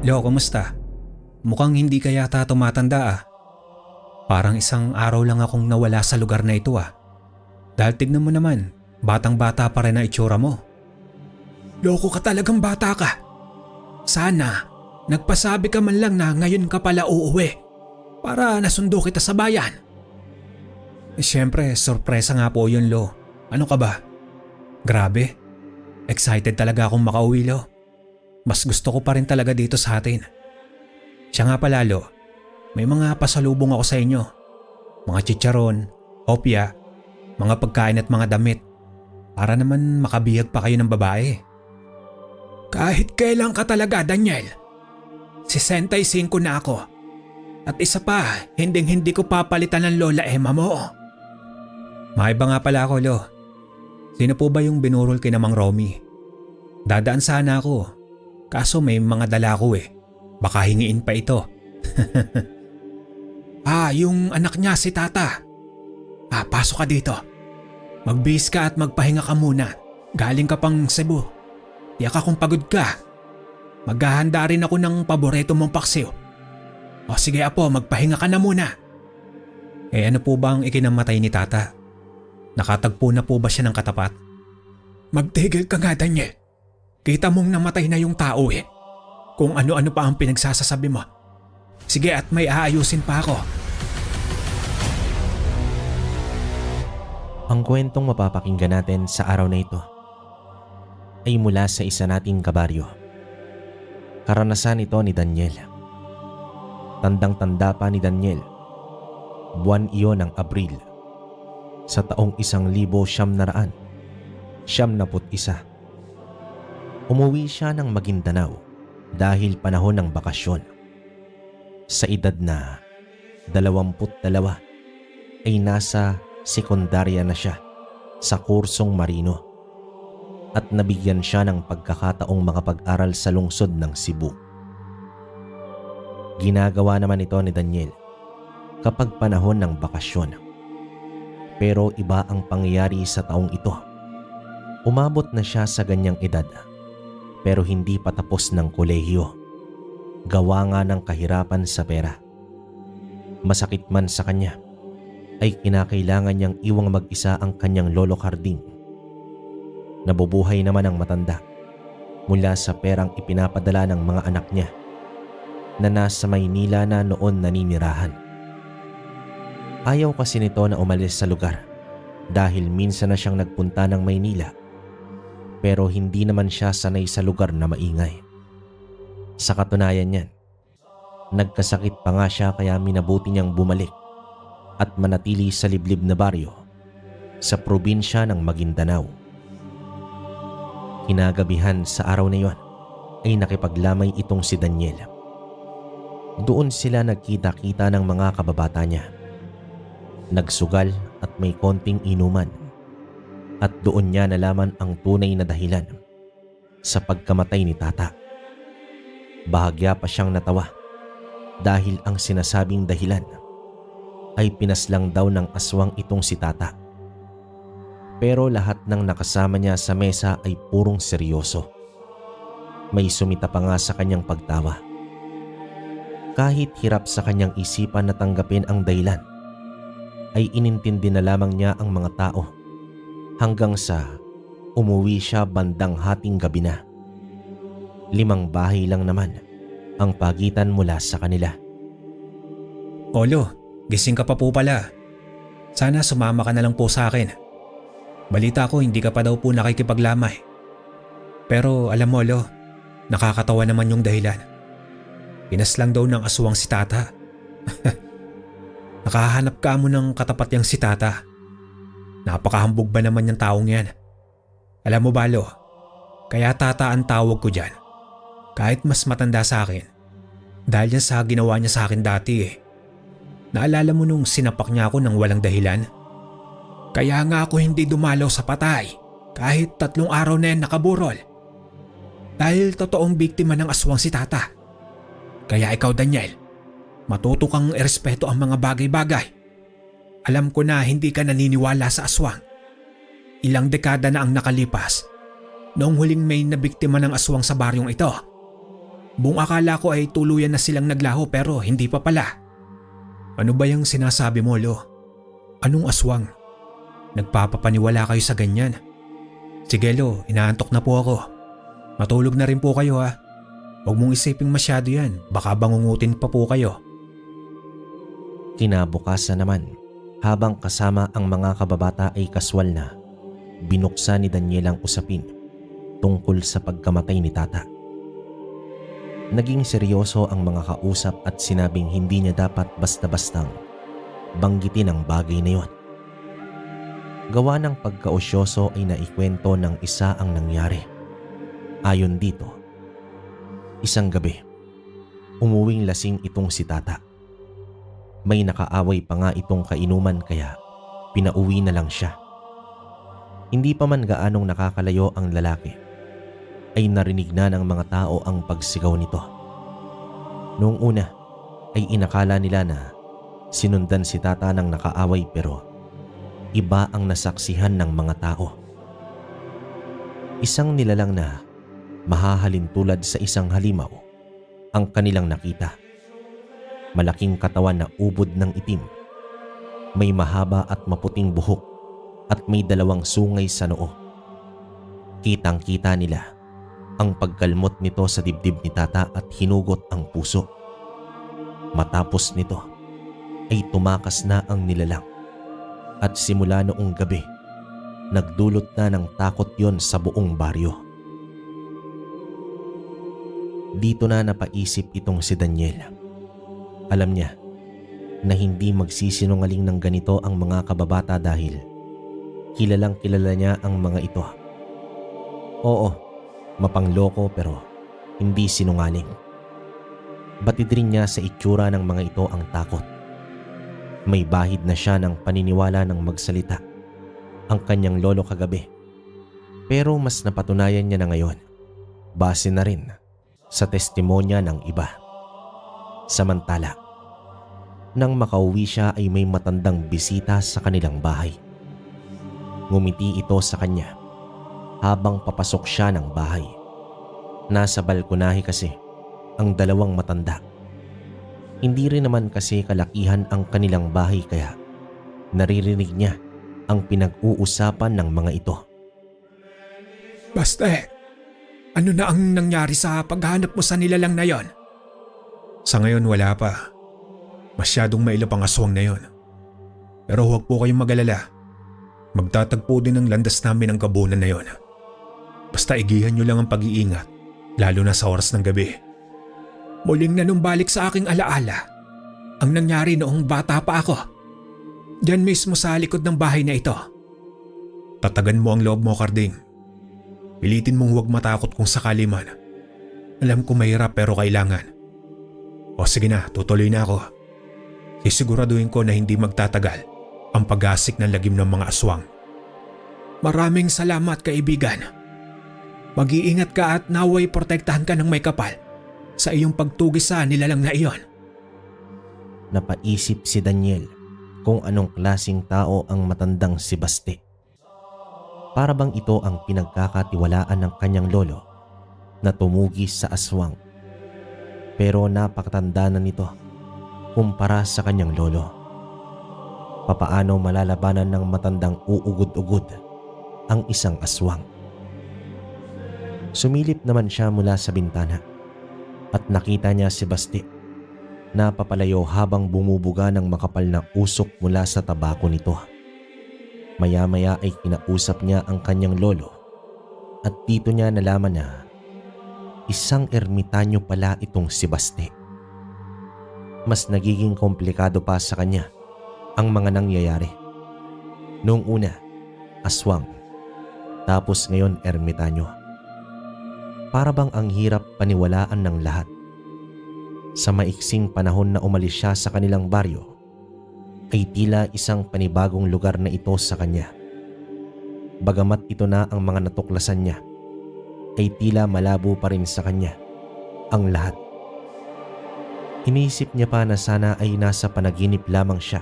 Lo, kumusta? Mukhang hindi ka yata tumatanda ah. Parang isang araw lang akong nawala sa lugar na ito ah. Dahil tignan mo naman, batang-bata pa rin ang itsura mo. Loko ka talagang bata ka. Sana, nagpasabi ka man lang na ngayon ka pala uuwi para nasundo kita sa bayan. Siyempre, sorpresa nga po yun, Lo. Ano ka ba? Grabe. Excited talaga akong makauwi, Lo. Mas gusto ko pa rin talaga dito sa atin. Siya nga pala, Lo. May mga pasalubong ako sa inyo. Mga chicharon, opya, mga pagkain at mga damit. Para naman makabihag pa kayo ng babae. Kahit kailan ka talaga, Daniel. 65 na ako. At isa pa, hindi ko papalitan ng Lola Emma mo. Maiba nga pala ako, Lo. Sino po ba yung binurol kay Mang Romy? Dadaan sana ako. Kaso may mga dala ko eh. Baka hingiin pa ito. Yung anak niya si Tata. Pasok ka dito. Magbihis ka at magpahinga ka muna. Galing ka pang Cebu. Tiyak akong pagod ka. Maghahanda rin ako ng paborito mong paksiw. O sige apo, magpahinga ka na muna. Ano po ba ang ikinamatay ni Tata? Nakatagpo na po ba siya ng katapat? Magtigil ka nga, Daniel. Kita mong namatay na yung tao eh. Kung ano-ano pa ang pinagsasasabi mo. Sige at may aayusin pa ako. Ang kwentong mapapakinggan natin sa araw na ito ay mula sa isa nating kabaryo. Karanasan ito ni Daniel. Tandang-tanda pa ni Daniel. Buwan iyon ng Abril. Sa taong 1971. Umuwi siya ng Maguindanao dahil panahon ng bakasyon. Sa edad na 22 ay nasa sekundarya na siya sa kursong marino at nabigyan siya ng pagkakataong makapag-aral sa lungsod ng Cebu. Ginagawa naman ito ni Daniel kapag panahon ng bakasyon. Pero iba ang pangyayari sa taong ito. Umabot na siya sa ganyang edad pero hindi pa tapos ng kolehiyo. Gawa nga ng kahirapan sa pera. Masakit man sa kanya, ay kinakailangan niyang iwang mag-isa ang kanyang lolo Carding. Nabubuhay naman ang matanda mula sa perang ipinapadala ng mga anak niya na nasa Maynila na noon naninirahan. Ayaw kasi nito na umalis sa lugar dahil minsan na siyang nagpunta ng Maynila pero hindi naman siya sanay sa lugar na maingay. Sa katunayan niyan, nagkasakit pa nga siya kaya minabuti niyang bumalik at manatili sa liblib na baryo sa probinsya ng Maguindanao. Kinagabihan sa araw na iyon ay nakipaglamay itong si Daniel. Doon sila nagkita-kita ng mga kababata niya. Nagsugal at may konting inuman at doon niya nalaman ang tunay na dahilan sa pagkamatay ni Tata. Bahagya pa siyang natawa dahil ang sinasabing dahilan ay pinaslang daw ng aswang itong si Tata. Pero lahat ng nakasama niya sa mesa ay purong seryoso. May sumita pa nga sa kanyang pagtawa. Kahit hirap sa kanyang isipan na tanggapin ang dahilan, ay inintindi na lamang niya ang mga tao hanggang sa umuwi siya bandang hating gabi na. 5 bahay lang naman ang pagitan mula sa kanila. Olo, gising ka pa po pala. Sana sumama ka na lang po sa akin. Balita ko hindi ka pa daw po nakikipaglamay. Pero alam mo, Lo, nakakatawa naman yung dahilan. Pinaslang daw ng aswang si Tata. Nakahanap ka mo ng katapat yang si Tata. Napakahambog ba naman yung taong yan? Alam mo ba, Lo, kaya Tata ang tawag ko dyan. Kahit mas matanda sa akin. Dahil yan sa ginawa niya sa akin dati eh. Naalala mo nung sinapak niya ako ng walang dahilan? Kaya nga ako hindi dumalaw sa patay kahit 3 araw na yan nakaburol. Dahil totoong biktima ng aswang si Tata. Kaya ikaw, Daniel, matuto kang irespeto ang mga bagay-bagay. Alam ko na hindi ka naniniwala sa aswang. Ilang dekada na ang nakalipas noong huling may nabiktima ng aswang sa baryong ito. Buong akala ko ay tuluyan na silang naglaho pero hindi pa pala. Ano ba yung sinasabi mo, Lo? Anong aswang? Nagpapapaniwala kayo sa ganyan? Sige, Lo, inaantok na po ako. Matulog na rin po kayo ha. Huwag mong isiping masyado yan, baka bangungutin pa po kayo. Kinabukasan naman, habang kasama ang mga kababata ay kaswal na, binuksan ni Daniel ang usapin tungkol sa pagkamatay ni Tata. Naging seryoso ang mga kausap at sinabing hindi niya dapat basta-bastang banggitin ang bagay na yon. Gawa ng pagkaosyoso ay naikwento ng isa ang nangyari. Ayon dito, isang gabi, umuwing lasing itong si Tata. May nakaaway pa nga itong kainuman kaya pinauwi na lang siya. Hindi pa man gaanong nakakalayo ang lalaki, ay narinig na ng mga tao ang pagsigaw nito. Noong una ay inakala nila na sinundan si Tata ng nakaaway pero iba ang nasaksihan ng mga tao. Isang nilalang na mahahalin tulad sa isang halimaw ang kanilang nakita. Malaking katawan na ubod ng itim, may mahaba at maputing buhok at may dalawang sungay sa noo. Kitang-kita nila ang pagkalmot nito sa dibdib ni Tata at hinugot ang puso. Matapos nito ay tumakas na ang nilalang at simula noong gabi, nagdulot na ng takot yon sa buong baryo. Dito na napaisip itong si Daniel. Alam niya na hindi magsisinungaling ng ganito ang mga kababata dahil kilalang kilala niya ang mga ito. Oo, mapangloko pero hindi sinungaling. Batid rin niya sa itsura ng mga ito ang takot. May bahid na siya ng paniniwala ng magsalita ang kanyang lolo kagabi. Pero mas napatunayan niya na ngayon, base na rin sa testimonya ng iba. Samantala, nang makauwi siya ay may matandang bisita sa kanilang bahay. Ngumiti ito sa kanya habang papasok siya ng bahay. Nasa balkonahe kasi ang dalawang matanda. Hindi rin naman kasi kalakihan ang kanilang bahay kaya naririnig niya ang pinag-uusapan ng mga ito. Baste, ano na ang nangyari sa paghahanap mo sa nilalang na yon? Sa ngayon wala pa. Masyadong mailap ang aswang na yon. Pero huwag po kayong mag-alala. Magtatagpo din ng landas namin ang kabunan na yon. Basta igihan nyo lang ang pag-iingat, lalo na sa oras ng gabi. Muling nanumbalik sa aking alaala ang nangyari noong bata pa ako. Diyan mismo sa likod ng bahay na ito. Tatagan mo ang loob mo, Karding. Pilitin mong huwag matakot kung sakali man. Alam ko mahirap pero kailangan. O sige na, tutuloy na ako. Sisiguraduhin ko na hindi magtatagal ang pag-asik ng lagim ng mga aswang. Maraming salamat, kaibigan. Mag-iingat ka at naway protektahan ka ng may kapal sa iyong pagtugis sa nilalang na iyon. Napaisip si Daniel kung anong klasing tao ang matandang si Baste. Para bang ito ang pinagkakatiwalaan ng kanyang lolo na tumugis sa aswang. Pero napakatanda na nito kumpara sa kanyang lolo. Papaano malalabanan ng matandang uugod-ugod ang isang aswang? Sumilip naman siya mula sa bintana at nakita niya si Basti na papalayo habang bumubuga ng makapal na usok mula sa tabako nito. Maya-maya ay kinausap niya ang kanyang lolo at dito niya nalaman na isang ermitanyo pala itong si Basti. Mas nagiging komplikado pa sa kanya ang mga nangyayari. Noong una, aswang, tapos ngayon ermitanyo. Para bang ang hirap paniwalaan ng lahat. Sa maiksing panahon na umalis siya sa kanilang baryo, ay tila isang panibagong lugar na ito sa kanya. Bagamat ito na ang mga natuklasan niya, ay tila malabo pa rin sa kanya ang lahat. Iniisip niya pa na sana ay nasa panaginip lamang siya.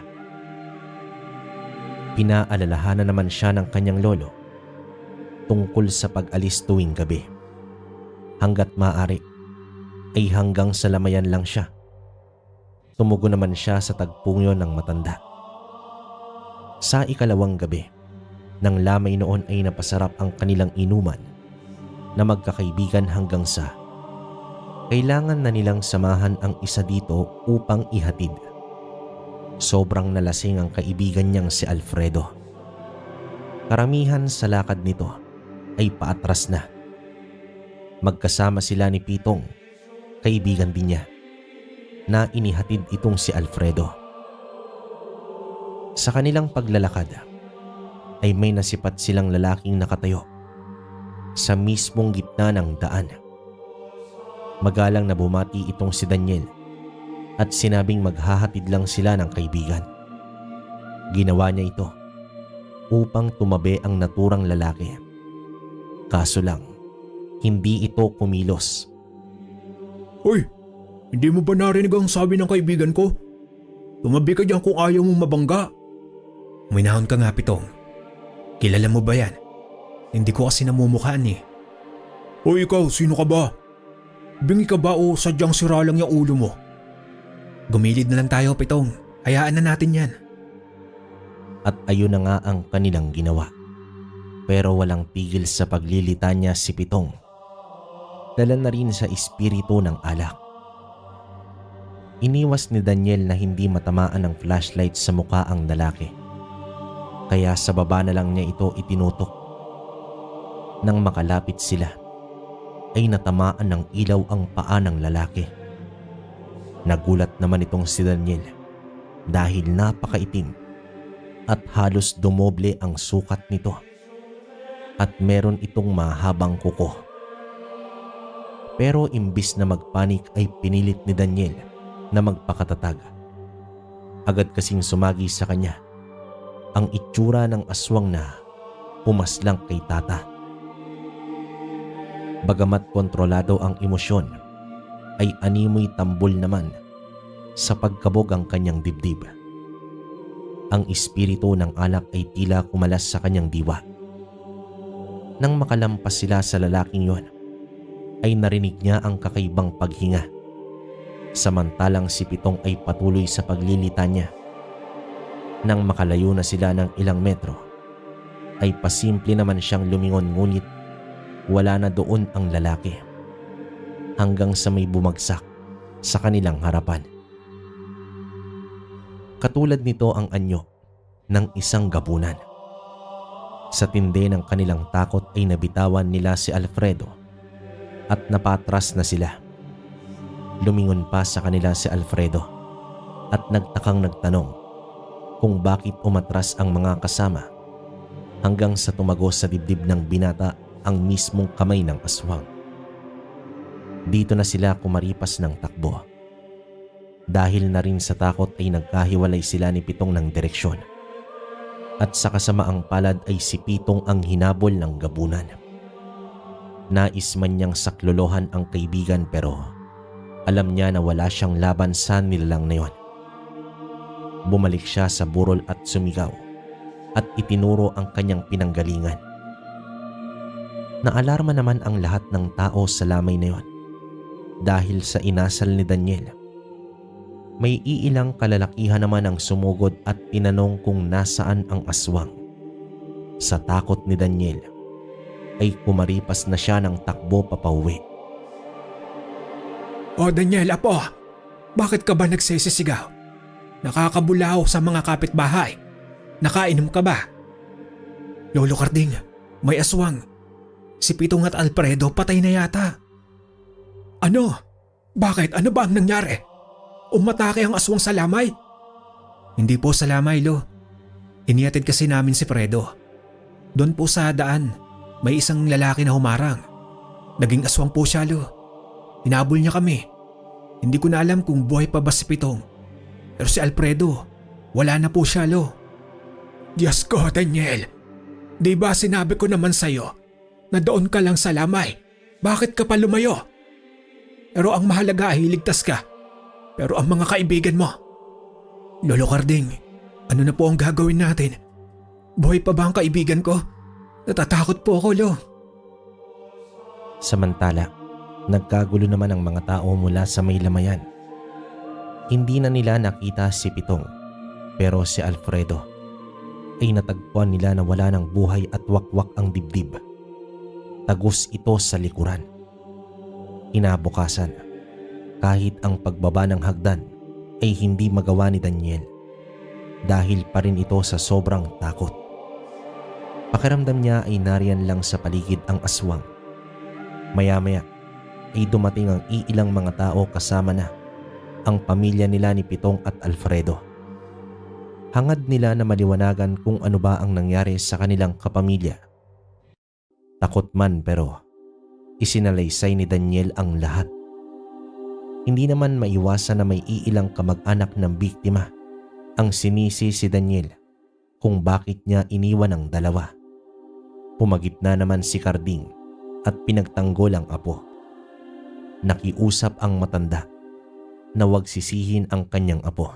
Pinaalalahanan naman siya ng kanyang lolo tungkol sa pag-alis tuwing gabi. Hanggat maaari ay hanggang sa lamayan lang siya. Tumugon naman siya sa tagpong yon ng matanda. Sa ikalawang gabi, nang lamay noon ay napasarap ang kanilang inuman na magkakaibigan hanggang sa kailangan na nilang samahan ang isa dito upang ihatid. Sobrang nalasing ang kaibigan niyang si Alfredo. Karamihan sa lakad nito ay paatras na. Magkasama sila ni Pitong, kaibigan din niya, na inihatid itong si Alfredo. Sa kanilang paglalakad ay may nasipat silang lalaking nakatayo sa mismong gitna ng daan. Magalang na bumati itong si Daniel at sinabing maghahatid lang sila ng kaibigan. Ginawa niya ito upang tumabi ang naturang lalaki. Kaso lang, hindi ito kumilos. Hoy, hindi mo ba narinig ang sabi ng kaibigan ko? Tumabi ka dyan kung ayaw mong mabangga. Minahon ka nga, Pitong. Kilala mo ba yan? Hindi ko kasi namumukhaan eh. Hoy ikaw, sino ka ba? Bingi ka ba o sadyang sira lang yung ulo mo? Gumilid na lang tayo, Pitong. Hayaan na natin yan. At ayun na nga ang kanilang ginawa. Pero walang tigil sa paglilita niya si Pitong. Dala na rin sa espiritu ng alak. Iniwas ni Daniel na hindi matamaan ng flashlight sa mukha ang lalaki. Kaya sa baba na lang niya ito itinutok. Nang makalapit sila, ay natamaan ng ilaw ang paa ng lalaki. Nagulat naman itong si Daniel dahil napakaitim at halos dumoble ang sukat nito at meron itong mahabang kuko. Pero imbis na magpanik ay pinilit ni Daniel na magpakatatag. Agad kasing sumagi sa kanya ang itsura ng aswang na pumaslang kay Tata. Bagamat kontrolado ang emosyon, ay animoy tambol naman sa pagkabog ang kanyang dibdib. Ang espiritu ng alak ay tila kumalas sa kanyang diwa. Nang makalampas sila sa lalaking yon, ay narinig niya ang kakaibang paghinga. Samantalang si Pitong ay patuloy sa paglilita niya. Nang makalayo na sila ng ilang metro, ay pasimple naman siyang lumingon ngunit wala na doon ang lalaki. Hanggang sa may bumagsak sa kanilang harapan. Katulad nito ang anyo ng isang gabunan. Sa tindi ng kanilang takot ay nabitawan nila si Alfredo at napatras na sila. Lumingon pa sa kanila si Alfredo at nagtakang nagtanong kung bakit umatras ang mga kasama hanggang sa tumagos sa dibdib ng binata ang mismong kamay ng aswang. Dito na sila kumaripas ng takbo. Dahil na rin sa takot ay nagkahiwalay sila ni Pitong ng direksyon. At sa kasamaang palad ay si Pitong ang hinabol ng gabunan. Nais man niyang saklolohan ang kaibigan pero alam niya na wala siyang laban sa nilalang na yon. Bumalik siya sa burol at sumigaw at itinuro ang kanyang pinanggalingan. Naalarma naman ang lahat ng tao sa lamay na yon dahil sa inasal ni Daniel. May iilang kalalakihan naman ang sumugod at tinanong kung nasaan ang aswang. Sa takot ni Daniel ay kumaripas na siya ng takbo papauwi. O Daniel, apo, bakit ka ba nagsisisigaw? Nakakabulaw sa mga kapitbahay. Nakainom ka ba? Lolo Carding, may aswang. Si Pitong at Alfredo patay na yata. Ano? Bakit? Ano ba ang nangyari? Umatake ang aswang sa lamay? Hindi po sa lamay, Lo. Inihatid kasi namin si Fredo. Doon po sa daan, may isang lalaki na humarang. Naging aswang po siya, Lo. Hinabol niya kami. Hindi ko na alam kung buhay pa ba si Pitong. Pero si Alfredo, wala na po siya, Lo. Diyos ko, Daniel. Di ba sinabi ko naman sa'yo na doon ka lang sa lamay? Bakit ka pa lumayo? Pero ang mahalaga ay ligtas ka. Pero ang mga kaibigan mo, Lolo Carding, ano na po ang gagawin natin? Buhay pa ba ang kaibigan ko? Natatakot po ako, Lo. Samantala, Nagkagulo naman ang mga tao mula sa may lamayan. Hindi na nila nakita si Pitong, pero si Alfredo ay natagpuan nila na wala ng buhay at wakwak ang dibdib. Tagos ito sa likuran. Inabukasan, kahit ang pagbaba ng hagdan ay hindi magawa ni Daniel dahil pa rin ito sa sobrang takot. Pakiramdam niya ay nariyan lang sa paligid ang aswang. Maya-maya ay dumating ang iilang mga tao kasama na ang pamilya nila ni Pitong at Alfredo. Hangad nila na maliwanagan kung ano ba ang nangyari sa kanilang kapamilya. Takot man pero isinalaysay ni Daniel ang lahat. Hindi naman maiwasan na may iilang kamag-anak ng biktima ang sinisi si Daniel kung bakit niya iniwan ang dalawa. Pumagitna naman si Carding at pinagtanggol ang apo. Nakiusap ang matanda na huwag sisihin ang kanyang apo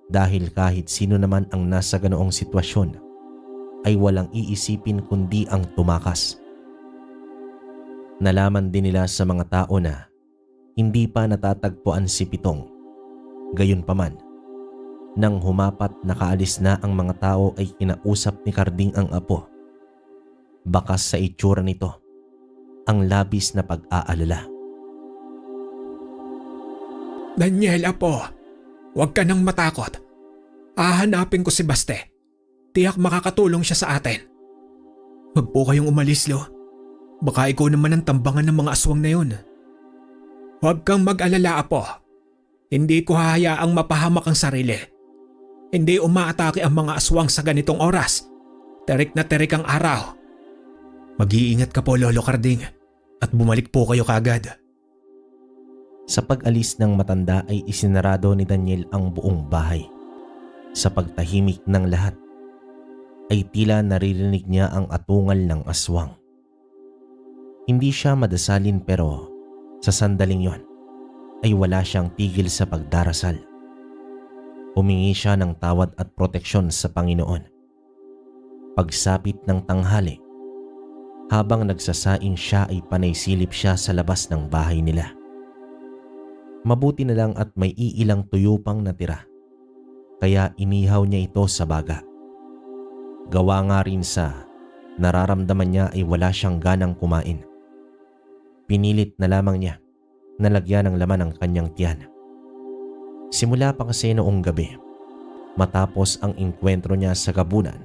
dahil kahit sino naman ang nasa ganoong sitwasyon ay walang iisipin kundi ang tumakas. Nalaman din nila sa mga tao na hindi pa natatagpuan si Pitong. Gayunpaman, nang humapat nakaalis na ang mga tao ay kinausap ni Carding ang apo. Bakas sa itsura nito ang labis na pag-aalala. Daniel, apo, huwag ka nang matakot. Hahanapin ko si Baste. Tiyak makakatulong siya sa atin. Huwag po kayong umalis, Lo. Baka ikaw naman ang tambangan ng mga aswang na yun. Huwag kang mag-alala, apo. Hindi ko hahayaang mapahamak ang sarili. Hindi umaatake ang mga aswang sa ganitong oras. Terik na terik ang araw. Mag-iingat ka po, Lolo Carding, at bumalik po kayo kagad. Sa pag-alis ng matanda ay isinarado ni Daniel ang buong bahay. Sa pagtahimik ng lahat ay tila naririnig niya ang atungal ng aswang. Hindi siya madasalin pero sa sandaling yon ay wala siyang tigil sa pagdarasal. Humingi siya ng tawad at proteksyon sa Panginoon. Pagsapit ng tanghali, habang nagsasaing siya ay panay silip siya sa labas ng bahay nila. Mabuti na lang at may iilang tuyo pang natira, kaya inihaw niya ito sa baga. Gawa nga rin sa nararamdaman niya ay wala siyang ganang kumain. Pinilit na lamang niya na lagyan ng laman ang kanyang tiyan. Simula pa kasi noong gabi, matapos ang engkwentro niya sa gabunan,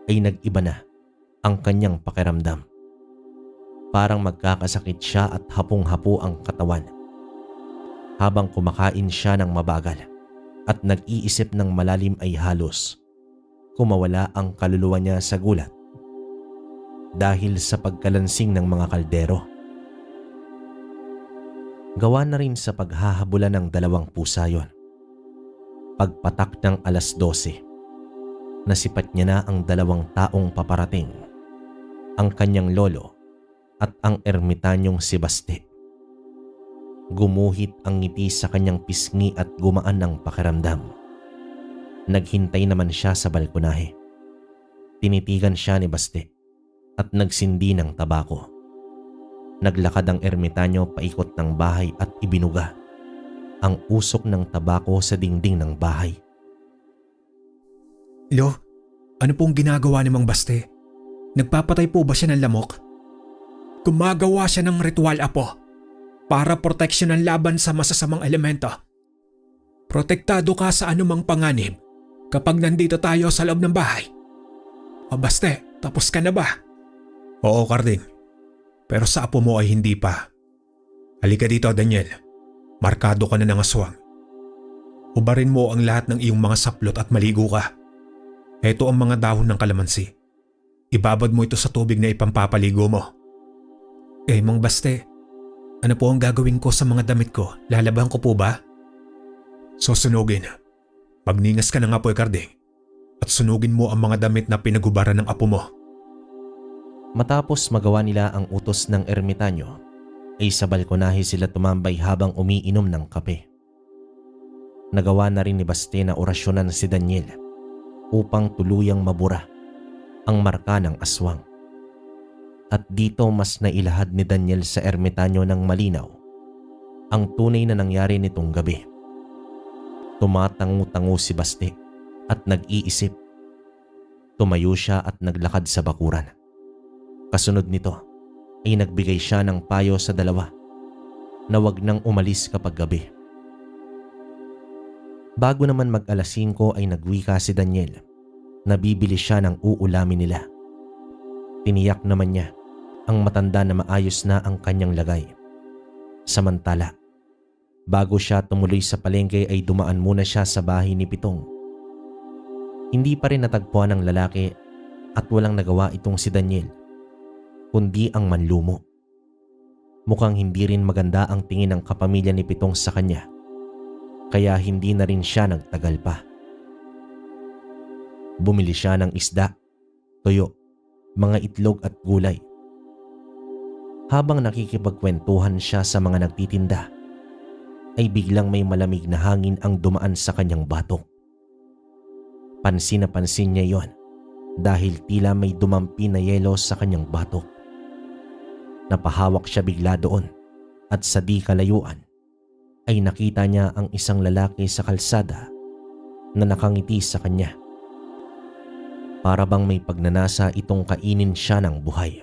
ay nag-iba na ang kanyang pakiramdam. Parang magkakasakit siya at hapong-hapo ang katawan. Habang kumakain siya ng mabagal at nag-iisip ng malalim ay halos kumawala ang kaluluwa niya sa gulat dahil sa pagkalansing ng mga kaldero. Gawa na rin sa paghahabulan ng dalawang pusa yon. Pagpatak ng 12:00, nasipat niya na ang dalawang taong paparating, ang kanyang lolo at ang ermitanyong si Baste. Gumuhit ang ngiti sa kanyang pisngi at gumaan ang pakiramdam. Naghintay naman siya sa balkonahe. Tinitigan siya ni Baste at nagsindi ng tabako. Naglakad ang ermitanyo paikot ng bahay at ibinuga ang usok ng tabako sa dingding ng bahay. Lo, ano pong ginagawa ni Mang Baste? Nagpapatay po ba siya ng lamok? Gumagawa siya ng ritual, apo, para proteksyonan laban sa masasamang elemento. Protektado ka sa anumang panganib kapag nandito tayo sa loob ng bahay. O Baste, tapos ka na ba? Oo, Carding. Pero sa apo mo ay hindi pa. Halika dito, Daniel. Markado ka na ng aswang. Ubarin mo ang lahat ng iyong mga saplot at maligo ka. Ito ang mga dahon ng kalamansi. Ibabad mo ito sa tubig na ipampapaligo mo. Mang Baste, ano po ang gagawin ko sa mga damit ko? Lalaban ko po ba? Susunugin. Magningas ka na nga po, Carding, at sunugin mo ang mga damit na pinagubaran ng apo mo. Matapos magawa nila ang utos ng ermitanyo, ay sa balkonahe sila tumambay habang umiinom ng kape. Nagawa na rin ni Baste na orasyonan si Daniel upang tuluyang mabura ang marka ng aswang. At dito mas nailahad ni Daniel sa ermitanyo ng malinaw ang tunay na nangyari nitong gabi. Tumatango-tango si Basti at nag-iisip. Tumayo siya at naglakad sa bakuran. Kasunod nito ay nagbigay siya ng payo sa dalawa na wag nang umalis kapag gabi. Bago naman mag-alas 5 ay nagwika si Daniel na bibili siya ng uulamin nila. Tiniyak naman niya ang matanda na maayos na ang kanyang lagay. Samantala, bago siya tumuloy sa palengke ay dumaan muna siya sa bahay ni Pitong. Hindi pa rin natagpuan ng lalaki at walang nagawa itong si Daniel, kundi ang manlumo. Mukhang hindi rin maganda ang tingin ng kapamilya ni Pitong sa kanya, kaya hindi na rin siya nagtagal pa. Bumili siya ng isda, tuyo, mga itlog at gulay. Habang nakikipagkwentuhan siya sa mga nagtitinda, ay biglang may malamig na hangin ang dumaan sa kanyang batok. Pansin na pansin niya yon dahil tila may dumampi na yelo sa kanyang batok. Napahawak siya bigla doon at sa di kalayuan ay nakita niya ang isang lalaki sa kalsada na nakangiti sa kanya. Para bang may pagnanasa itong kainin siya ng buhay.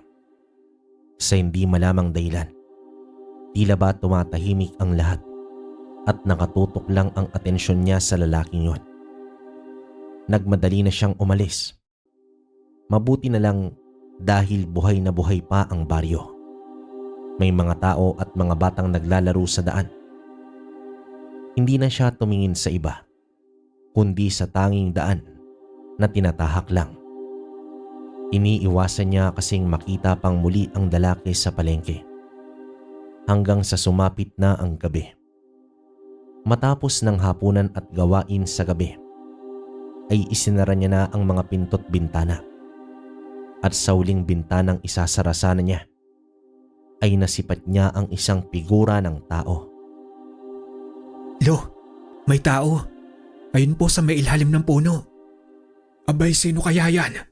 Sa hindi malamang dahilan, tila ba tumatahimik ang lahat at nakatutok lang ang atensyon niya sa lalaking yon. Nagmadali na siyang umalis. Mabuti na lang dahil buhay na buhay pa ang baryo. May mga tao at mga batang naglalaro sa daan. Hindi na siya tumingin sa iba, kundi sa tanging daan na tinatahak lang. Iniiwasan niya kasing makita pang muli ang lalaki sa palengke. Hanggang sa sumapit na ang gabi. Matapos ng hapunan at gawain sa gabi, ay isinara niya na ang mga pinto't bintana. At sa huling bintanang isasara sana niya, ay nasipat niya ang isang figura ng tao. Lo, may tao. Ayun po sa may ilalim ng puno. Abay, sino kaya yan?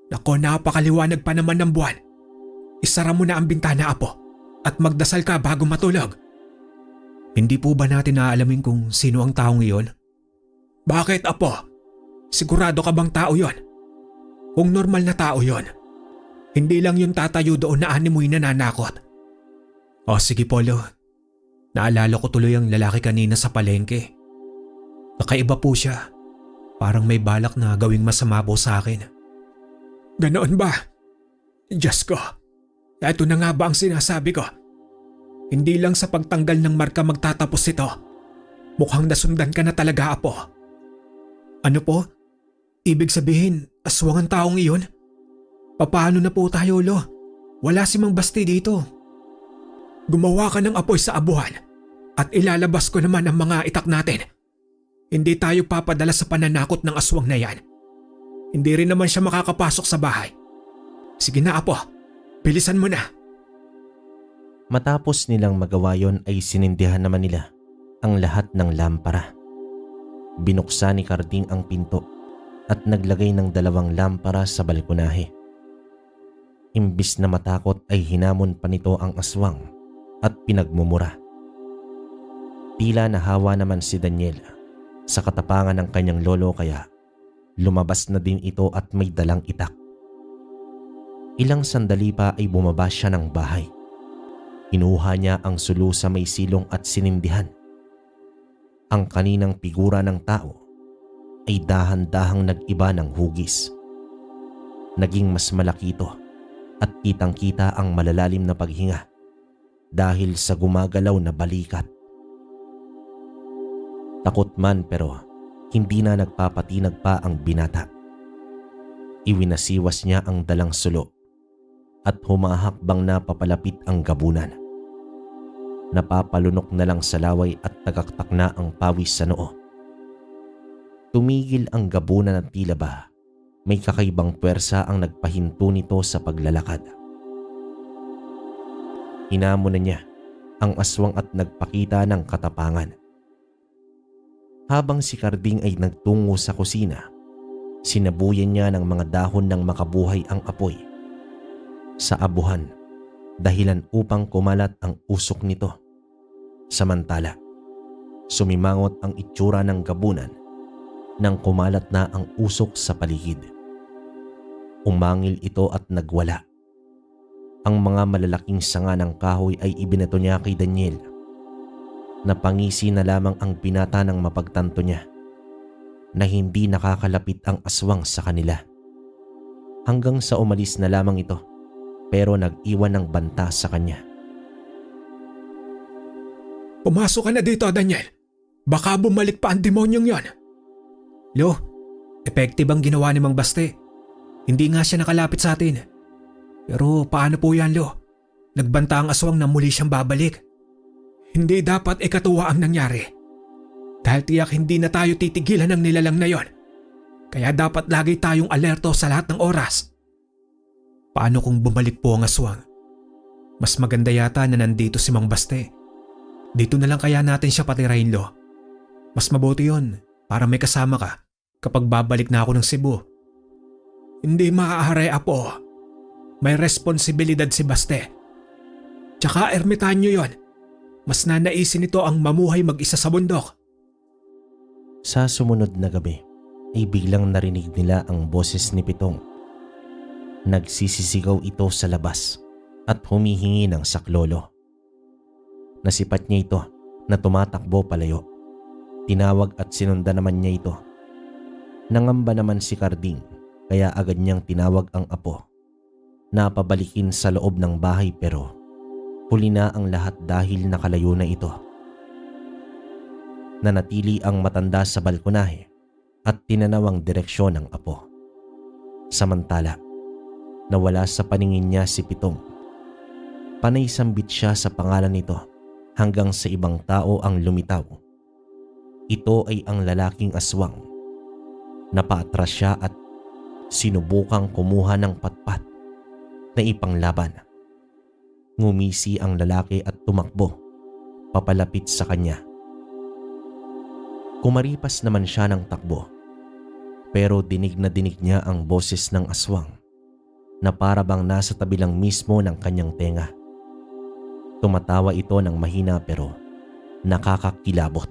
Nako, napakaliwanag pa naman ng buwan. Isara mo na ang bintana, Apo, at magdasal ka bago matulog. Hindi po ba natin naalamin kung sino ang taong iyon? Bakit, Apo? Sigurado ka bang tao yon? Kung normal na tao yon, hindi lang yung tatayo doon na animoy nananakot. O sige, Polo. Naalala ko tuloy ang lalaki kanina sa palengke. Kakaiba po siya. Parang may balak na gawing masama po sa akin. Ganoon ba? Diyos ko, ito na nga ba ang sinasabi ko? Hindi lang sa pagtanggal ng marka magtatapos ito. Mukhang nasundan ka na talaga, Apo. Ano po? Ibig sabihin, aswang ang taong iyon? Papaano na po tayo, Lo? Wala si Mang Basti dito. Gumawa ka ng apoy sa abuhan at ilalabas ko naman ang mga itak natin. Hindi tayo papadala sa pananakot ng aswang na yan. Hindi rin naman siya makakapasok sa bahay. Sige na, Apo. Bilisan mo na. Matapos nilang magawa yon ay sinindihan naman nila ang lahat ng lampara. Binuksan ni Carding ang pinto at naglagay ng 2 lampara sa balkonahe. Imbis na matakot ay hinamon pa nito ang aswang at pinagmumura. Tila nahawa naman si Daniel sa katapangan ng kanyang lolo kaya lumabas na din ito at may dalang itak. Ilang sandali pa ay bumaba siya ng bahay. Kinuha niya ang sulu sa may silong at sinindihan. Ang kaninang figura ng tao ay dahan-dahang nag-iba ng hugis. Naging mas malaki ito at kitang-kita ang malalalim na paghinga dahil sa gumagalaw na balikat. Takot man pero hindi na nagpapatinag pa ang binata. Iwinasiwas niya ang dalang sulo at humahakbang na papalapit ang gabunan. Napapalunok na lang sa laway at tagaktak na ang pawis sa noo. Tumigil ang gabunan at tila ba may kakaibang puwersa ang nagpahinto nito sa paglalakad. Hinamon na niya ang aswang at nagpakita ng katapangan. Habang si Carding ay nagtungo sa kusina, sinabuyan niya ng mga dahon ng makabuhay ang apoy. sa abuhan dahilan upang kumalat ang usok nito. Samantala, sumimangot ang itsura ng gabunan nang kumalat na ang usok sa paligid. Umangil ito at nagwala. Ang mga malalaking sanga ng kahoy ay ibinato niya kay Daniel. Napangisi na lamang ang binata nang mapagtanto niya na hindi nakakalapit ang aswang sa kanila. Hanggang sa umalis na lamang ito, pero nag-iwan ng banta sa kanya. Pumasok ka na dito, Daniel. Baka bumalik pa ang demonyong yon. Lo, effective ang ginawa ni Mang Baste. Hindi nga siya nakalapit sa atin. Pero paano po yan, Lo? Nagbanta ang aswang na muli siyang babalik. Hindi dapat ikatuwa ang nangyari. Dahil tiyak hindi na tayo titigilan ng nilalang na yon. Kaya dapat lagi tayong alerto sa lahat ng oras. Paano kung bumalik po ang aswang? Mas maganda yata na nandito si Mang Baste. Dito na lang kaya natin siya patirahin, Lo. Mas mabuti yon para may kasama ka kapag babalik na ako ng Cebu. Hindi maaari, Apo. May responsibilidad si Baste. Tsaka ermitanyo yon. Mas nanaisin nito ang mamuhay mag-isa sa bundok. Sa sumunod na gabi ay biglang narinig nila ang boses ni Pitong. Nagsisisigaw ito sa labas at humihingi ng saklolo. Nasipat niya ito na tumatakbo palayo. Tinawag at sinundan naman niya ito. Nangamba naman si Carding kaya agad niyang tinawag ang apo na pabalikin sa loob ng bahay, pero huli na ang lahat dahil nakalayo na ito. Nanatili ang matanda sa balkonahe at tinanaw ang direksyon ng apo. Samantala, nawala sa paningin niya si Pitong. Panay sambit siya sa pangalan nito hanggang sa ibang tao ang lumitaw. Ito ay ang lalaking aswang. Napaatras siya at sinubukang kumuha ng patpat na ipanglaban. Ngumisi ang lalaki at tumakbo papalapit sa kanya. Kumaripas naman siya ng takbo, pero dinig na dinig niya ang boses ng aswang na para bang nasa tabi lang mismo ng kanyang tenga. Tumatawa ito ng mahina pero nakakakilabot.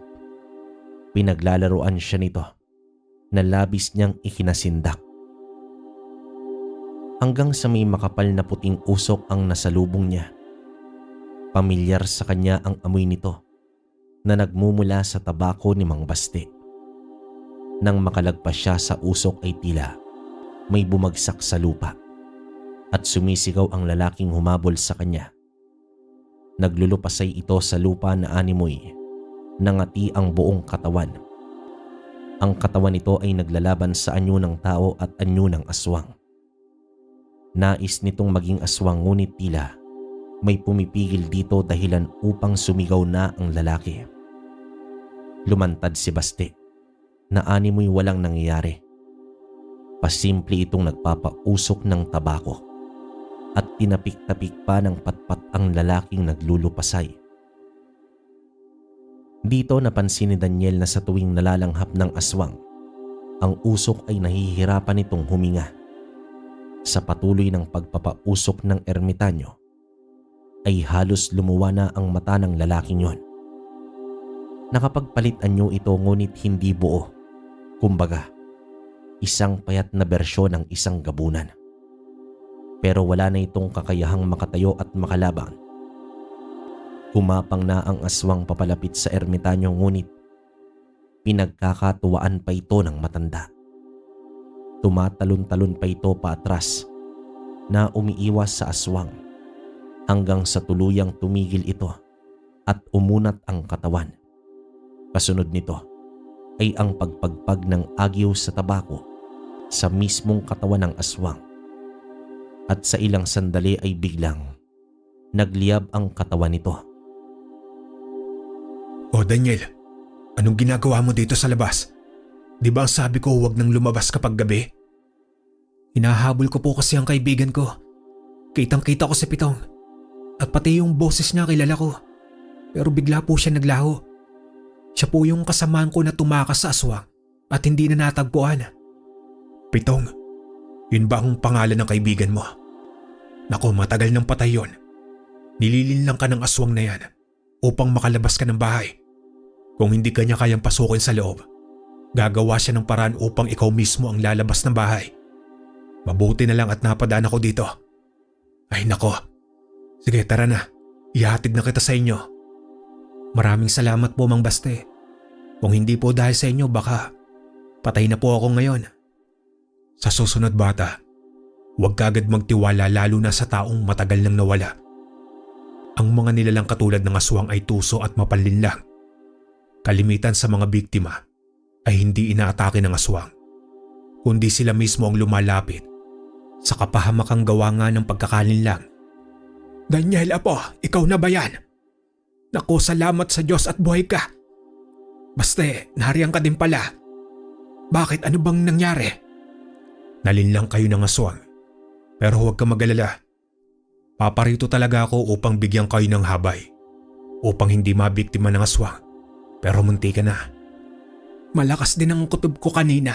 Pinaglalaroan siya nito na labis niyang ikinasindak. Hanggang sa may makapal na puting usok ang nasalubong niya. Pamilyar sa kanya ang amoy nito na nagmumula sa tabako ni Mang Baste. Nang makalagpas siya sa usok ay tila may bumagsak sa lupa at sumisigaw ang lalaking humabol sa kanya. Naglulupasay ito sa lupa na animoy, nangati ang buong katawan. Ang katawan nito ay naglalaban sa anyo ng tao at anyo ng aswang. Nais nitong maging aswang ngunit tila may pumipigil dito dahilan upang sumigaw na ang lalaki. Lumantad si Baste na animoy walang nangyayari. Pasimple itong nagpapausok ng tabako at tinapik-tapik pa ng patpat ang lalaking naglulupasay. Dito napansin ni Daniel na sa tuwing nalalanghap ng aswang, ang usok ay nahihirapan itong huminga. Sa patuloy ng pagpapausok ng ermitanyo, ay halos lumuwa na ang mata ng lalaking yon. Nakapagpalit anyo ito ngunit hindi buo. Kumbaga, isang payat na bersyon ng isang gabunan. Pero wala na itong kakayahang makatayo at makalaban. Kumapang na ang aswang papalapit sa ermitanyo ngunit pinagkakatuwaan pa ito ng matanda. Tumatalon-talon pa ito paatras na umiiwas sa aswang hanggang sa tuluyang tumigil ito at umunat ang katawan. Kasunod nito ay ang pagpagpag ng agyo sa tabako sa mismong katawan ng aswang. At sa ilang sandali ay biglang nagliyab ang katawan nito. O Daniel, anong ginagawa mo dito sa labas? Di ba ang sabi ko huwag nang lumabas kapag gabi? Hinahabol ko po kasi ang kaibigan ko. Kitang-kita ko si Pitong. At pati yung boses niya kilala ko. Pero bigla po siya naglaho. Siya po yung kasamaan ko na tumakas sa aswang at hindi na natagpuan. Pitong, yun ba ang pangalan ng kaibigan mo? Naku, matagal nang patay yun. Nililin lang ka ng aswang na yan upang makalabas ka ng bahay. Kung hindi ka niya kayang pasukin sa loob, gagawa siya ng paraan upang ikaw mismo ang lalabas ng bahay. Mabuti na lang at napadaan ako dito. Ay nako. Sige, tara na. Ihatid na kita sa inyo. Maraming salamat po, Mang Baste. Kung hindi po dahil sa inyo, baka patay na po ako ngayon. Sa susunod, bata, huwag ka agad magtiwala lalo na sa taong matagal nang nawala. Ang mga nilalang katulad ng aswang ay tuso at mapanlinlang. Kalimitan sa mga biktima ay hindi inaatake ng aswang, kundi sila mismo ang lumalapit sa kapahamakang gawa nga ng pagkakalinlang. Daniel, apo, ikaw na ba yan? Naku, salamat sa Diyos at buhay ka. Baste, nahariyan ka din pala. Bakit, ano bang nangyari? Nalinlang kayo ng aswang, pero huwag ka mag-alala. Paparito talaga ako upang bigyan kayo ng habay, upang hindi mabiktima ng aswang, pero munti ka na. Malakas din ang kutob ko kanina,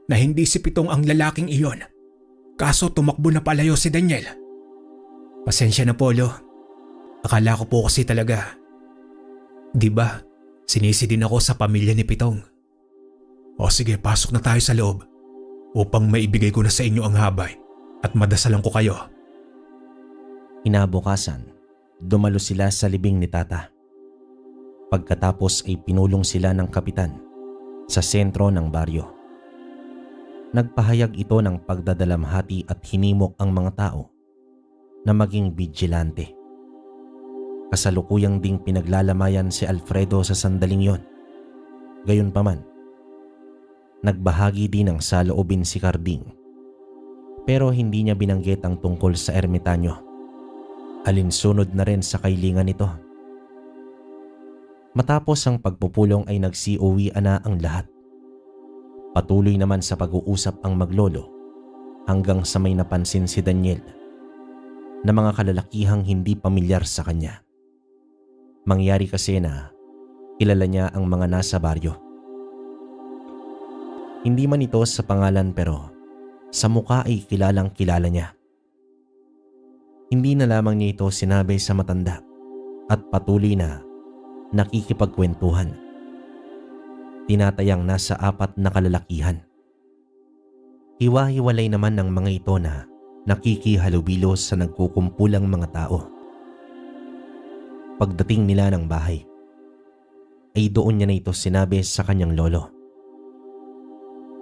na hindi si Pitong ang lalaking iyon, kaso tumakbo na palayo si Daniel. Pasensya na po, Lo. Akala ko po kasi talaga. Di ba, sinisi din ako sa pamilya ni Pitong. O sige, pasok na tayo sa loob upang maibigay ko na sa inyo ang habay at madasalan ko kayo. Inabukasan, dumalo sila sa libing ni Tata. Pagkatapos ay pinulong sila ng kapitan sa sentro ng baryo. Nagpahayag ito ng pagdadalamhati at hinimok ang mga tao na maging vigilante. Kasalukuyang ding pinaglalamayan si Alfredo sa sandaling yon. Gayunpaman, nagbahagi din ng saloobin si Carding, pero hindi niya binanggit ang tungkol sa ermitanyo. Alinsunod na rin sa kailingan nito. Matapos ang pagpupulong ay nagsiuwian na ang lahat. Patuloy naman sa pag-uusap ang maglolo hanggang sa may napansin si Daniel na mga kalalakihang hindi pamilyar sa kanya. Mangyari kasi na kilala niya ang mga nasa baryo. Hindi man ito sa pangalan pero sa mukha ay kilalang kilala niya. Hindi na lamang niya ito sinabi sa matanda at patuloy na nakikipagkwentuhan. Tinatayang nasa 4 na kalalakihan. Hiwa-hiwalay naman ng mga ito na nakikihalubilo sa nagkukumpulang mga tao. Pagdating nila ng bahay, ay doon niya na ito sinabi sa kanyang lolo.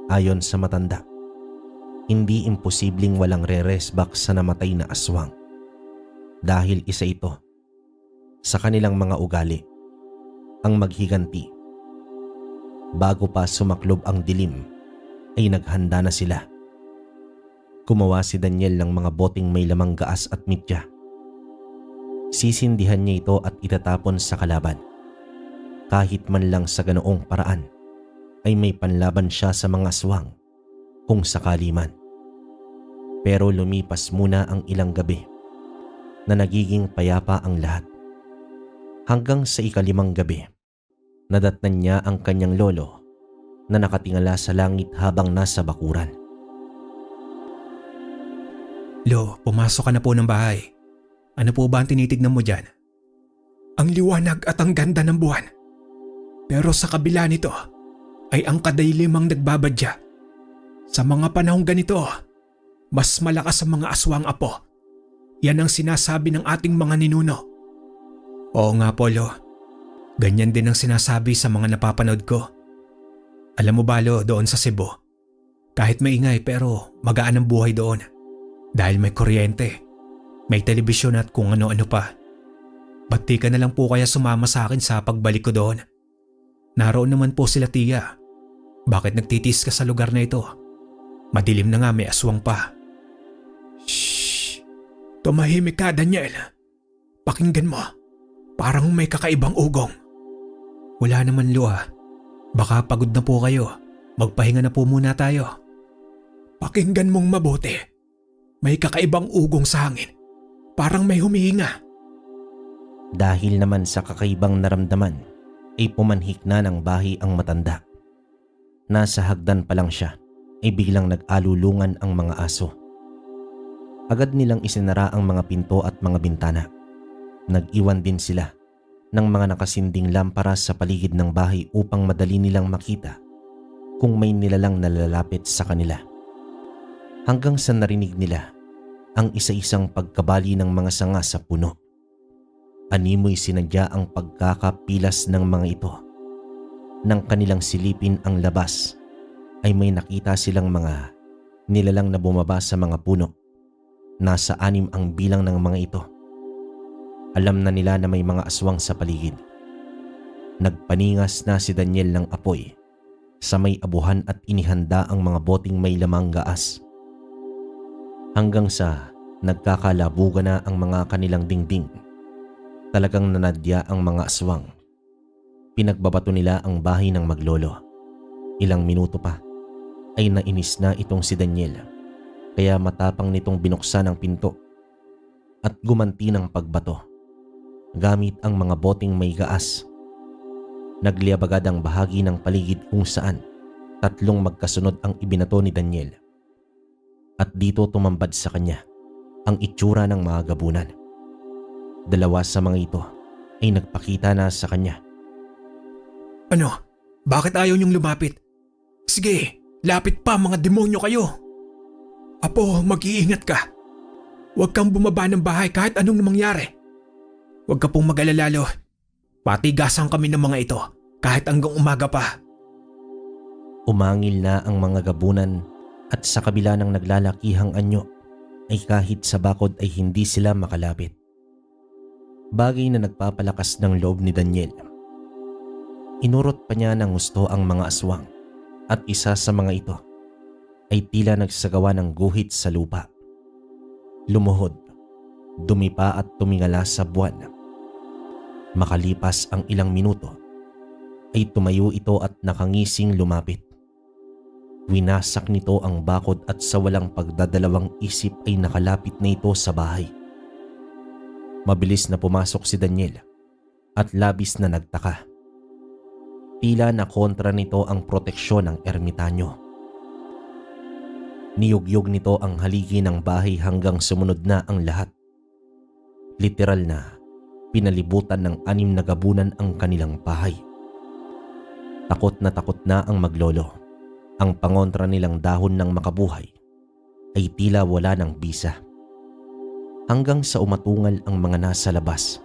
Ayon sa matanda, hindi imposibleng walang re-resback sa namatay na aswang dahil isa ito sa kanilang mga ugali ang maghiganti. Bago pa sumaklob ang dilim ay naghanda na sila. Gumawa si Daniel ng mga boteng may lamang gaas at mitya. Sisindihan niya ito at itatapon sa kalaban. Kahit man lang sa ganoong paraan ay may panlaban siya sa mga aswang kung sakali man. Pero lumipas muna ang ilang gabi na nagiging payapa ang lahat. Hanggang sa ika-5 gabi, nadatnan niya ang kanyang lolo na nakatingala sa langit habang nasa bakuran. Lo, pumasok ka na po ng bahay. Ano po ba ang tinitignan mo dyan? Ang liwanag at ang ganda ng buwan. Pero sa kabila nito ay ang kadailimang nagbabadya. Sa mga panahong ganito, mas malakas ang mga aswang, apo. Yan ang sinasabi ng ating mga ninuno. Oo nga po, Lo. Ganyan din ang sinasabi sa mga napapanood ko. Alam mo ba, Lo, doon sa Cebu, kahit maingay pero magaan ang buhay doon. Dahil may kuryente, may telebisyon at kung ano-ano pa. Ba't di ka na lang po kaya sumama sa akin sa pagbalik ko doon? Naroon naman po sila tiya. Bakit nagtitis ka sa lugar na ito? Madilim na nga, may aswang pa. Shhh! Tumahimik ka, Daniel. Pakinggan mo. Parang may kakaibang ugong. Wala naman, Lo. Baka pagod na po kayo. Magpahinga na po muna tayo. Pakinggan mong mabuti. May kakaibang ugong sa hangin. Parang may humihinga. Dahil naman sa kakaibang naramdaman, ay pumanhik na ng bahi ang matanda. Nasa hagdan pa lang siya, ay biglang nag-alulungan ang mga aso. Agad nilang isinara ang mga pinto at mga bintana. Nag-iwan din sila ng mga nakasinding lampara sa paligid ng bahay upang madali nilang makita kung may nilalang na lalapit sa kanila. Hanggang sa narinig nila ang isa-isang pagkabali ng mga sanga sa puno. Animoy sinadya ang pagkakapilas ng mga ito. Nang kanilang silipin ang labas, ay may nakita silang mga nilalang na bumaba sa mga puno. Nasa 6 ang bilang ng mga ito. Alam na nila na may mga aswang sa paligid. Nagpaningas na si Daniel ng apoy sa may abuhan at inihanda ang mga boteng may lamang gaas. Hanggang sa nagkakalabugan na ang mga kanilang dingding. Talagang nanadya ang mga aswang. Pinagbabato nila ang bahay ng maglolo. Ilang minuto pa ay nainis na itong si Daniel, kaya matapang nitong binuksan ang pinto at gumanti ng pagbato gamit ang mga boteng may gaas. Nagliyab agad ang bahagi ng paligid kung saan 3 magkasunod ang ibinato ni Daniel. At dito tumambad sa kanya ang itsura ng mga gabunan. 2 sa mga ito ay nagpakita na sa kanya. Ano? Bakit ayaw niyong lumapit? Sige, lapit pa mga demonyo kayo. Apo, mag-iingat ka. Huwag kang bumaba ng bahay kahit anong mangyari. Huwag ka pong mag-alala, Lo. Patigasan kami ng mga ito kahit hanggang umaga pa. Umangil na ang mga gabunan at sa kabila ng naglalakihang anyo ay kahit sa bakod ay hindi sila makalapit. Bagay na nagpapalakas ng loob ni Daniel. Inurot pa niya ng gusto ang mga aswang at isa sa mga ito ay tila nagsagawa ng guhit sa lupa. Lumuhod, dumipa at tumingala sa buwan. Makalipas ang ilang minuto ay tumayo ito at nakangising lumapit. Winasak nito ang bakod at sa walang pagdadalawang isip ay nakalapit na ito sa bahay. Mabilis na pumasok si Daniel at labis na nagtaka. Tila na kontra nito ang proteksyon ng ermitanyo. Niyugyog nito ang haligi ng bahay hanggang sumunod na ang lahat. Literal na pinalibutan ng 6 na gabunan ang kanilang bahay. Takot na ang maglolo. Ang pangontra nilang dahon ng makabuhay ay tila wala ng bisa. Hanggang sa umatungal ang mga nasa labas.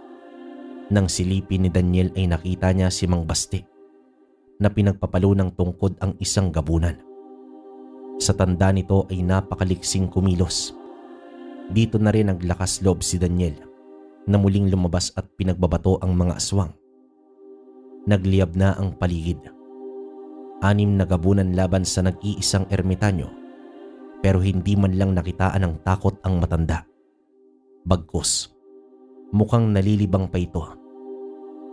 Nang silipin ni Daniel ay nakita niya si Mang Basti na pinagpapalo ng tungkod ang isang gabunan. Sa tanda nito ay napakaliksing kumilos. Dito na rin naglakas loob si Daniel na muling lumabas at pinagbabato ang mga aswang. Nagliyab na ang paligid. 6 na gabunan laban sa nag-iisang ermitanyo, pero hindi man lang nakitaan ng takot ang matanda. Bagkus, mukhang nalilibang pa ito.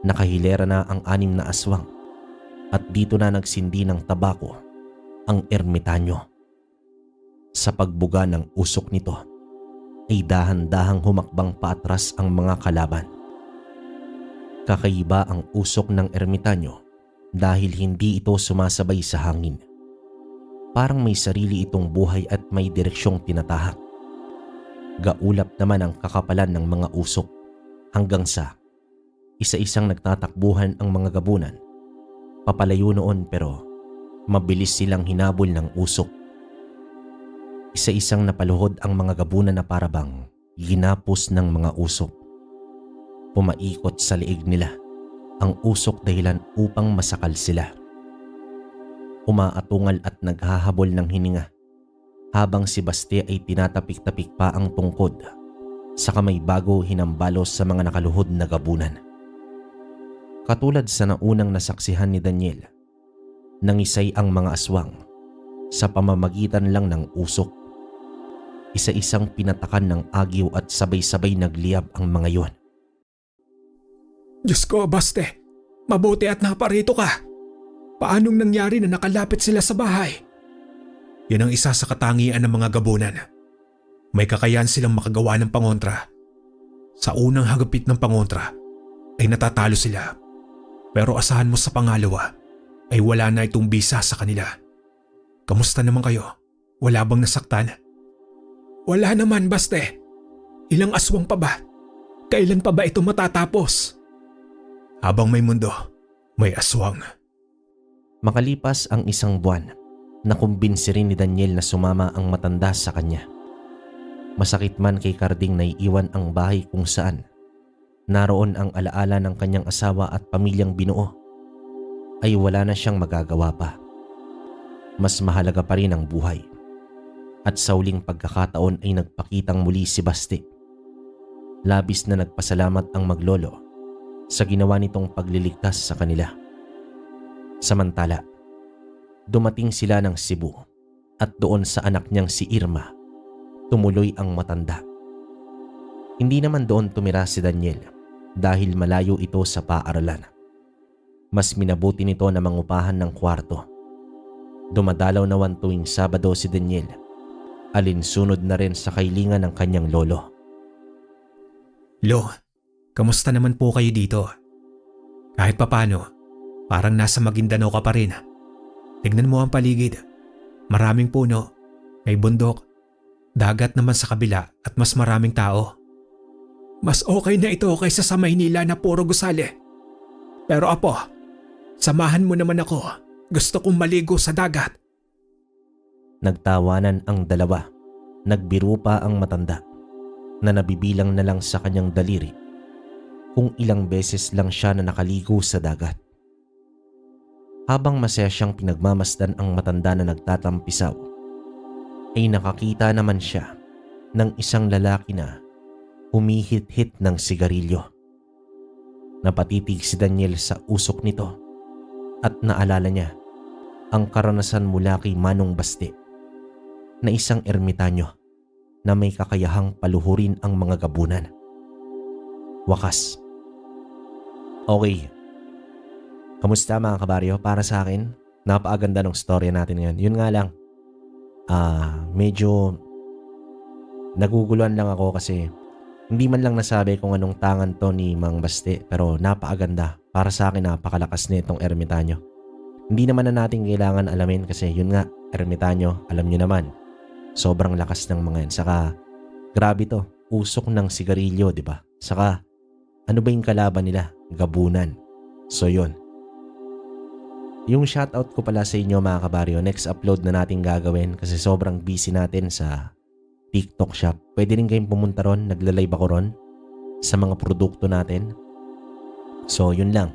Nakahilera na ang 6 na aswang at dito na nagsindi ng tabako ang ermitanyo. Sa pagbuga ng usok nito ay dahan-dahang humakbang paatras ang mga kalaban. Kakaiba ang usok ng ermitanyo dahil hindi ito sumasabay sa hangin. Parang may sarili itong buhay at may direksyong tinatahak. Gaulap naman ang kakapalan ng mga usok hanggang sa isa-isang nagtatakbuhan ang mga gabunan. Papalayo noon pero mabilis silang hinabol ng usok. Isa-isang napaluhod ang mga gabunan na parabang ginapos ng mga usok. Pumaikot sa liig nila ang usok dahilan upang masakal sila. Umaatungal at naghahabol ng hininga habang si Basti ay tinatapik-tapik pa ang tungkod sa kamay bago hinambalos sa mga nakaluhod na gabunan. Katulad sa naunang nasaksihan ni Daniel, nangisay ang mga aswang sa pamamagitan lang ng usok. Isa-isang pinatakan ng agyo at sabay-sabay nagliyab ang mga yon. Diyos ko, Baste. Mabuti at naparito ka. Paanong nangyari na nakalapit sila sa bahay? Yan ang isa sa katangian ng mga gabunan. May kakayahan silang makagawa ng pangontra. Sa unang hagupit ng pangontra ay natatalo sila. Pero asahan mo sa pangalawa ay wala na itong bisa sa kanila. Kamusta naman kayo? Wala bang nasaktan? Wala naman, Baste. Ilang aswang pa ba? Kailan pa ba ito matatapos? Habang may mundo, may aswang. Makalipas ang isang buwan, nakumbinsi rin ni Daniel na sumama ang matanda sa kanya. Masakit man kay Carding na iiwan ang bahay kung saan naroon ang alaala ng kanyang asawa at pamilyang binuo, ay wala na siyang magagawa pa. Mas mahalaga pa rin ang buhay. At sa huling pagkakataon ay nagpakitang muli si Basti. Labis na nagpasalamat ang maglolo sa ginawa nitong pagliligtas sa kanila. Samantala, dumating sila ng Cebu at doon sa anak niyang si Irma, tumuloy ang matanda. Hindi naman doon tumira si Daniel dahil malayo ito sa paaralan. Mas minabuti nito na mangupahan ng kwarto. Dumadalaw naman tuwing Sabado si Daniel, alinsunod na rin sa kailingan ng kanyang lolo. Lo, kamusta naman po kayo dito? Kahit papano, parang nasa Maguindanao ka pa rin. Tignan mo ang paligid. Maraming puno, may bundok, dagat naman sa kabila at mas maraming tao. Mas okay na ito kaysa sa Maynila na puro gusali. Pero apo, samahan mo naman ako. Gusto kong maligo sa dagat. Nagtawanan ang dalawa. Nagbiro pa ang matanda na nabibilang na lang sa kanyang daliri kung ilang beses lang siya na nakaligo sa dagat. Habang masaya siyang pinagmamasdan ang matanda na nagtatampisaw, ay nakakita naman siya ng isang lalaki na humihit-hit ng sigarilyo. Napatitig si Daniel sa usok nito at naalala niya ang karanasan mula kay Manong Basti na isang ermitanyo na may kakayahang paluhurin ang mga gabunan. Wakas. Okay. Kamusta mga kabaryo? Para sa akin, napakaganda ng storya natin ngayon. Yun nga lang, medyo naguguluhan lang ako kasi hindi man lang nasabi kung anong tangan to ni Mang Basti, pero napakaganda. Para sa akin, napakalakas nitong ermitanyo. Hindi naman na natin kailangan alamin kasi yun nga, ermitanyo, alam nyo naman, sobrang lakas ng mga yan. Saka, grabe to, usok ng sigarilyo, di ba? Saka, ano ba yung kalaban nila? Gabunan. So yun. Yung shoutout ko pala sa inyo mga kabaryo, next upload na natin gagawin kasi sobrang busy natin sa TikTok shop. Pwede rin kayong pumunta ron, nagla-live ako ron sa mga produkto natin. So yun lang.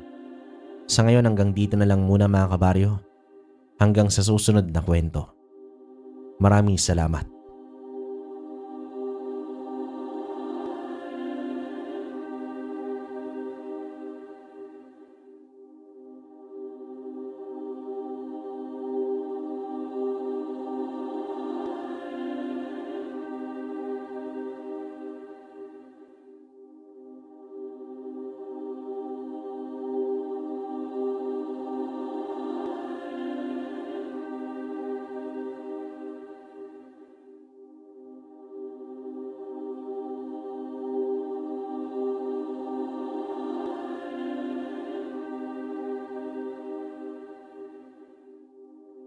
Sa ngayon hanggang dito na lang muna mga kabaryo. Hanggang sa susunod na kwento. Maraming salamat.